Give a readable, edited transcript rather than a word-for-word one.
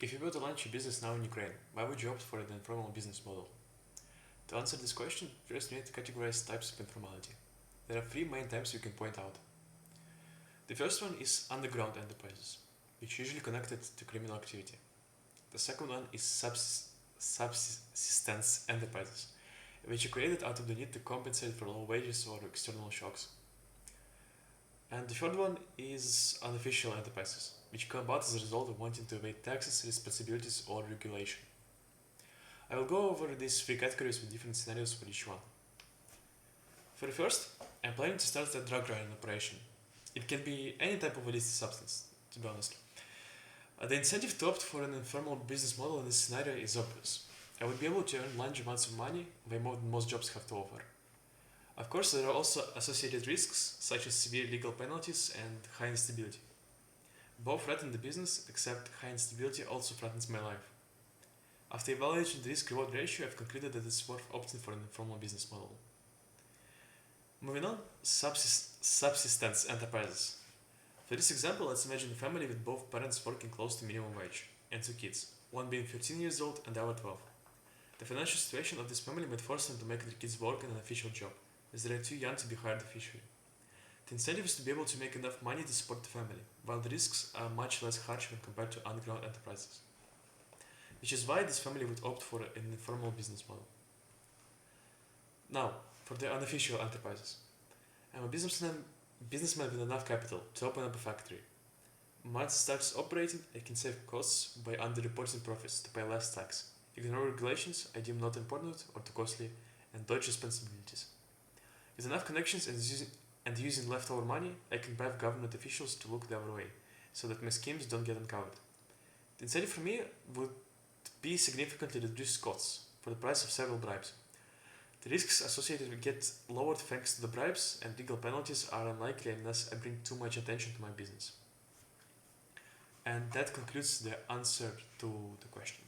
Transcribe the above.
If you were to launch a business now in Ukraine, why would you opt for an informal business model? To answer this question, first we need to categorize types of informality. There are three main types we can point out. The first one is underground enterprises, which are usually connected to criminal activity. The second one is subsistence enterprises, which are created out of the need to compensate for low wages or external shocks. And the third one is unofficial enterprises, which come about as a result of wanting to evade taxes, responsibilities, or regulation. I will go over these three categories with different scenarios for each one. For the first, I'm planning to start a drug running operation. It can be any type of illicit substance, to be honest. The incentive to opt for an informal business model in this scenario is obvious. I would be able to earn large amounts of money way more than most jobs have to offer. Of course, there are also associated risks, such as severe legal penalties and high instability. Both threaten the business, except high instability also threatens my life. After evaluating the risk-reward ratio, I've concluded that it's worth opting for an informal business model. Moving on, subsistence enterprises. For this example, let's imagine a family with both parents working close to minimum wage and two kids, one being 13 years old and the other 12. The financial situation of this family might force them to make their kids work in an official job, as they are too young to be hired officially. The incentive is to be able to make enough money to support the family, while the risks are much less harsh when compared to underground enterprises. Which is why this family would opt for an informal business model. Now, for the unofficial enterprises. I'm a businessman with enough capital to open up a factory. Once it starts operating, I can save costs by underreporting profits to pay less tax, ignore regulations I deem not important or too costly, and dodge responsibilities. With enough connections and using leftover money, I can bribe government officials to look the other way, so that my schemes don't get uncovered. The incentive for me would be significantly reduced costs for the price of several bribes. The risks associated will get lowered thanks to the bribes, and legal penalties are unlikely unless I bring too much attention to my business. And that concludes the answer to the question.